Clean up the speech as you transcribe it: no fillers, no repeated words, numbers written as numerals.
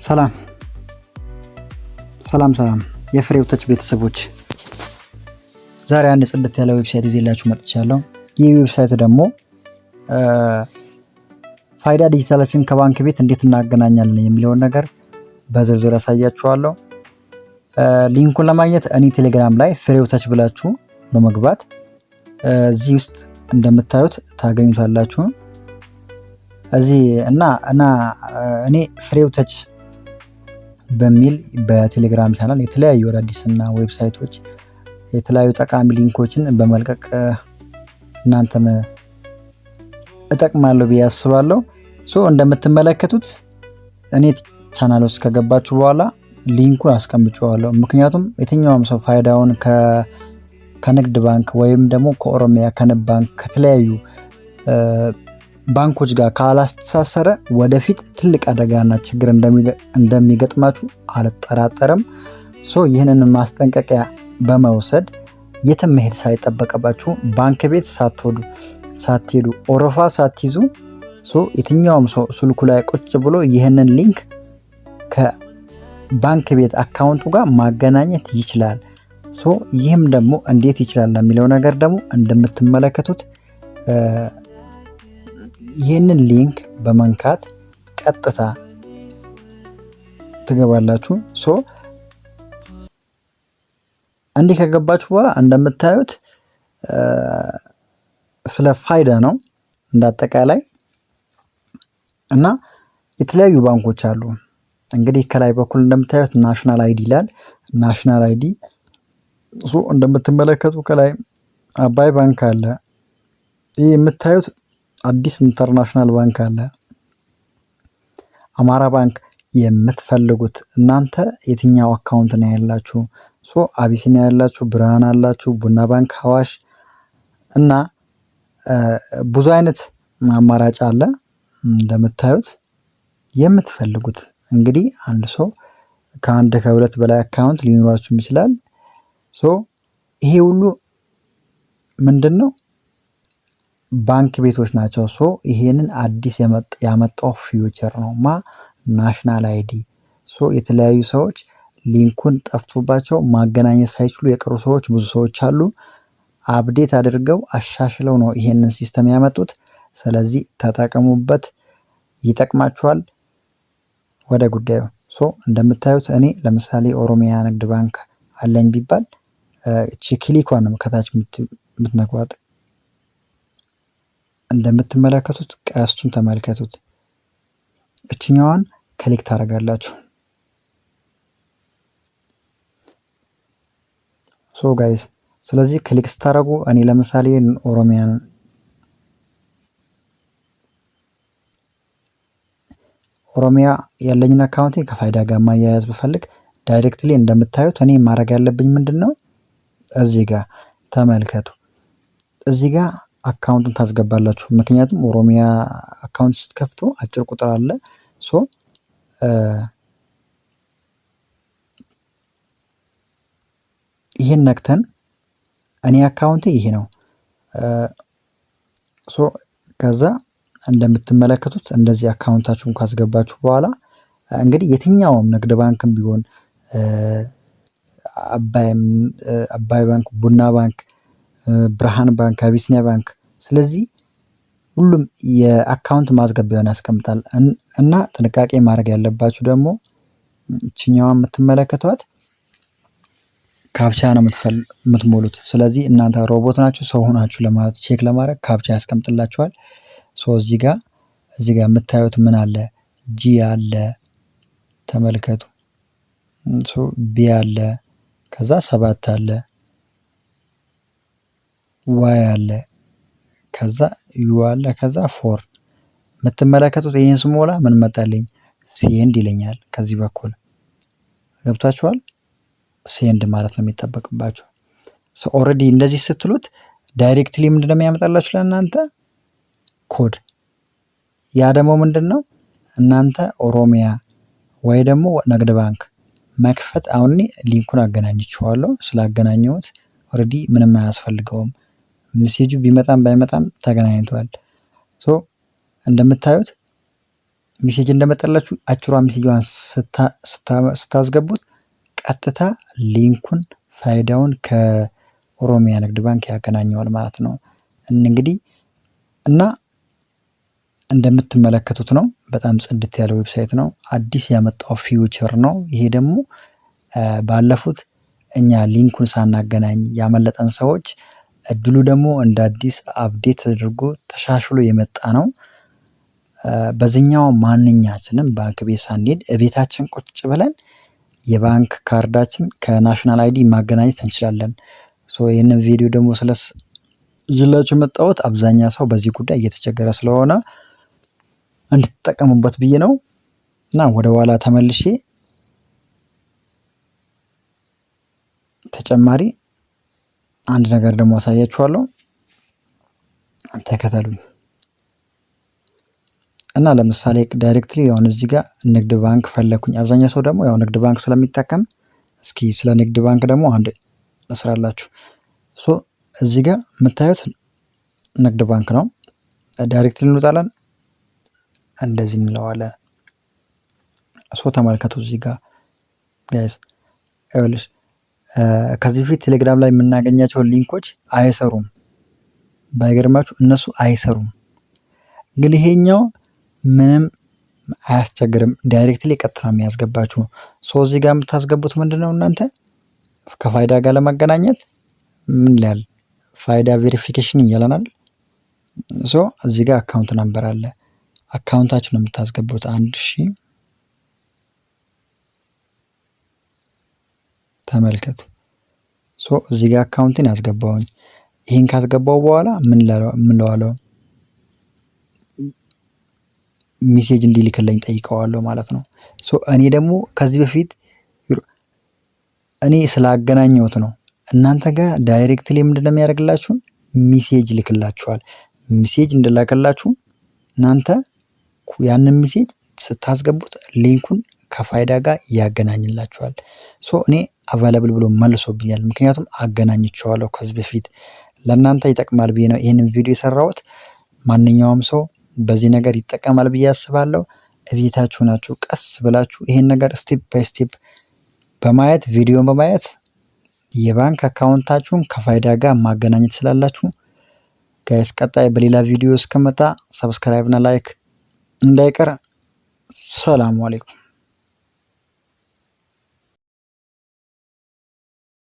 ሰላም ሰላም የፍሬው ተች ቤተሰቦች ዛሬ አንድ ጽድት ያለ ዌብሳይት ይዤላችሁ መጥቻለሁ። ይህ ዌብሳይት ደግሞ ፋይዳ ዲጂታላችን ከባንክ ቤት እንዴት እናገናኛለን የሚለውን ነገር በዝርዝር አሳያችኋለሁ። ሊንኩን ለማግኘት እኔ ቴሌግራም ላይ ፍሬው ተች ብላችሁ በመግባት እዚህ ውስጥ እንደምታዩት ታገኙታላችሁ። እዚህ እና እኔ ፍሬው ተች በሚል በቴሌግራም ቻናል የተለያዩ አዳዲስና ዌብሳይቶች የተለያዩ ጠቃሚ ሊንኮችን በመልቀቅ እናንተን እጠቅማለሁ ብዬ አስባለሁ። እንደምትመለከቱት እኔ ቻናል ውስጥ ከገባችሁ በኋላ ሊንኩን አስቀምጬዋለሁ። ምክንያቱም የትኛውም ሰው ፋይዳውን ከንግድ ባንክ ወይም ደግሞ ከኦሮሚያ ከንብ ባንክ ከተለያዩ ባንኮች ጋር ካላስተሳሰረ ወደፊት ትልቅ አደጋና ችግር እንደሚገጥማችሁ አልጠራጠርም። ይህንን ማስጠንቀቂያ በመውሰድ የትም መሄድ ሳይጠበቅባችሁ ባንክ ቤት ሳትሄዱ ኦሮፋ ሳትይዙ የትኛውም ሰው ስልኩ ላይ ቁጭ ብሎ ይህንን ሊንክ ከባንክ ቤት አካውንቱ ጋር ማገናኘት ይችላል። ይህም ደግሞ እንዴት ይችላል የሚለው ነገር ደግሞ እንደምትመለከቱት ይህንን ሊንክ በመንካት ቀጥታ ትገባላችሁ። እንዲህ ከገባችሁ በኋላ እንደምታዩት ስለ ፋይዳ ነው እንዳጠቃላይ እና የተለያዩ ባንኮች አሉ። እንግዲህ ከላይ በኩል እንደምታዩት ናሽናል አይዲ ይላል። ናሽናል አይዲ እንደምትመለከቱ ከላይ አባይ ባንክ አለ። ይህ የምታዩት አዲስ ኢንተርናሽናል ባንክ አለ። አማራ ባንክ የምትፈልጉት እናንተ የትኛው አካውንት ነው ያላችሁ? አቢሲኒያ ያላችሁ፣ ብርሃን አላችሁ፣ ቡና ባንክ፣ ሐዋሽ እና ብዙ አይነት አማራጭ አለ። እንደምታዩት የምትፈልጉት እንግዲህ አንድ ሰው ከአንድ ከሁለት በላይ አካውንት ሊኖራችሁ ይችላል። ይሄ ሁሉ ምንድነው? ባንክ ቤቶች ናቸው። ይሄንን አዲስ ያመጣው ፊውቸር ነው ናሽናል አይዲ። የተለያዩ ሰዎች ሊንኩን ጠፍቶባቸው ማገናኘት ሳይችሉ የቀሩ ሰዎች ብዙ ሰዎች አሉ። አፕዴት አድርገው አሻሽለው ነው ይሄንን ሲስተም ያመጡት። ስለዚህ ተጠቀሙበት፣ ይጠቅማችኋል። ወደ ጉዳዩ እንደምታዩት እኔ ለምሳሌ ኦሮሚያ ንግድ ባንክ አለኝ ቢባል እቺ ክሊኳን ነው ከታች የምትነኳት። እንደምትመለከቱት ቀስቱን ተመልከቱት። እችኛዋን ክሊክ ታደርጋላችሁ። ጋይስ ስለዚህ ክሊክ ስታደርጉ እኔ ለምሳሌ ኦሮሚያ ያለኝን አካውንቴ ከፋይዳ ጋር ማያያዝ ብፈልግ ዳይሬክትሊ እንደምታዩት እኔ ማድረግ ያለብኝ ምንድነው? እዚህ ጋር ተመልከቱ። እዚህ ጋር አካውንቱን ታስገባላችሁ። ምክንያቱም ኦሮሚያ አካውንት ስትከፍቱ አጭር ቁጥር አለ። ይሄን ነክተን እኔ አካውንቴ ይሄ ነው። ከዛ እንደምትመለከቱት እንደዚህ አካውንታችሁን ካስገባችሁ በኋላ እንግዲህ የትኛውም ንግድ ባንክም ቢሆን አባይ ባንክ፣ ቡና ባንክ፣ ብርሃን ባንክ፣ አቢሲኒያ ባንክ ስለዚህ ሁሉም የአካውንት ማስገቢያውን ያስቀምጣል እና ጥንቃቄ ማድረግ ያለባችሁ ደግሞ እችኛዋን የምትመለከቷት ካፕቻ ነው የምትሞሉት። ስለዚህ እናንተ ሮቦት ናችሁ ሰው ሆናችሁ ለማለት ቼክ ለማድረግ ካፕቻ ያስቀምጥላችኋል። እዚህ ጋር የምታዩት ምን አለ? ጂ አለ ተመልከቱ። ቢ አለ፣ ከዛ 7 አለ፣ ዋይ አለ፣ ከዛ ዩ አለ፣ ከዛ 4 የምትመለከቱት። ይሄን ስሞላ ምን መጣልኝ? ሴንድ ይለኛል። ከዚህ በኩል ገብታችኋል? ሴንድ ማለት ነው የሚጠበቅባችሁ። ኦልሬዲ እንደዚህ ስትሉት ዳይሬክትሊ ምንድነው የሚያመጣላችሁ ለእናንተ? ኮድ። ያ ደግሞ ምንድነው? እናንተ ኦሮሚያ ወይ ደግሞ ንግድ ባንክ መክፈት። አሁን ሊንኩን አገናኝቼዋለሁ። ስላገናኘሁት ኦልሬዲ ምንም አያስፈልገውም። ሜሴጁ ቢመጣም ባይመጣም ተገናኝቷል። እንደምታዩት ሚሴጅ እንደመጣላችሁ አጭሯ ሚሴጇን ስታስገቡት ቀጥታ ሊንኩን ፋይዳውን ከኦሮሚያ ንግድ ባንክ ያገናኘዋል ማለት ነው። እንግዲህ እና እንደምትመለከቱት ነው። በጣም ጽድት ያለ ዌብሳይት ነው። አዲስ ያመጣው ፊውቸር ነው። ይሄ ደግሞ ባለፉት እኛ ሊንኩን ሳናገናኝ ያመለጠን ሰዎች እድሉ ደግሞ እንደ አዲስ አፕዴት ተደርጎ ተሻሽሎ የመጣ ነው። በዚህኛው ማንኛችንም ባንክ ቤት ሳንሄድ እቤታችን ቁጭ ብለን የባንክ ካርዳችን ከናሽናል አይዲ ማገናኘት እንችላለን። ይህንን ቪዲዮ ደግሞ ይዤላችሁ የመጣሁት አብዛኛው ሰው በዚህ ጉዳይ እየተቸገረ ስለሆነ እንድትጠቀሙበት ብዬ ነው። እና ወደ ኋላ ተመልሼ ተጨማሪ አንድ ነገር ደግሞ አሳያችኋለሁ። ተከተሉኝ። እና ለምሳሌ ዳይሬክትሊ አሁን እዚህ ጋር ንግድ ባንክ ፈለኩኝ። አብዛኛው ሰው ደግሞ ያው ንግድ ባንክ ስለሚጠቀም እስኪ ስለ ንግድ ባንክ ደግሞ አንድ መስራላችሁ። እዚህ ጋር የምታዩት ንግድ ባንክ ነው። ዳይሬክትሊ እንወጣለን፣ እንደዚህ እንለዋለን። ተመልከቱ እዚህ ጋር ጋይስ ይኸውልሽ ከዚህ በፊት ቴሌግራም ላይ የምናገኛቸው ሊንኮች አይሰሩም። ባይገርማችሁ እነሱ አይሰሩም። ግን ይሄኛው ምንም አያስቸግርም። ዳይሬክትሊ ቀጥታ የሚያስገባችሁ እዚህ ጋር የምታስገቡት ምንድነው እናንተ ከፋይዳ ጋር ለማገናኘት ምን ይላል ፋይዳ ቬሪፊኬሽን ይላልናል። እዚህ ጋር አካውንት ነምበር አለ። አካውንታችሁ ነው የምታስገቡት 1000 ተመልከቱ። እዚህ ጋር አካውንትን ያስገባውኝ። ይህን ካስገባው በኋላ ምን ለዋለው ሚሴጅ እንዲልክልኝ ጠይቀዋለሁ ማለት ነው። እኔ ደግሞ ከዚህ በፊት እኔ ስላገናኘሁት ነው። እናንተ ጋር ዳይሬክትሊ ምንድነው የሚያደርግላችሁ ሚሴጅ ልክላችኋል። ሚሴጅ እንደላከላችሁ እናንተ ያንን ሚሴጅ ስታስገቡት ሊንኩን ከፋይዳ ጋር ያገናኝላችኋል። እኔ አቫይላብል ብሎ መልሶብኛል። ምክንያቱም አገናኝቼዋለሁ ከዚህ በፊት። ለእናንተ ይጠቅማል ብዬ ነው ይህንን ቪዲዮ የሰራሁት። ማንኛውም ሰው በዚህ ነገር ይጠቀማል ብዬ አስባለሁ። እቤታችሁ ናችሁ ቀስ ብላችሁ ይሄን ነገር ስቴፕ ባይ ስቴፕ በማየት ቪዲዮን በማየት የባንክ አካውንታችሁን ከፋይዳ ጋር ማገናኘት ስላላችሁ ጋይስ፣ ቀጣይ በሌላ ቪዲዮ እስከመጣ ሰብስክራይብ እና ላይክ እንዳይቀር። ሰላም አለይኩም።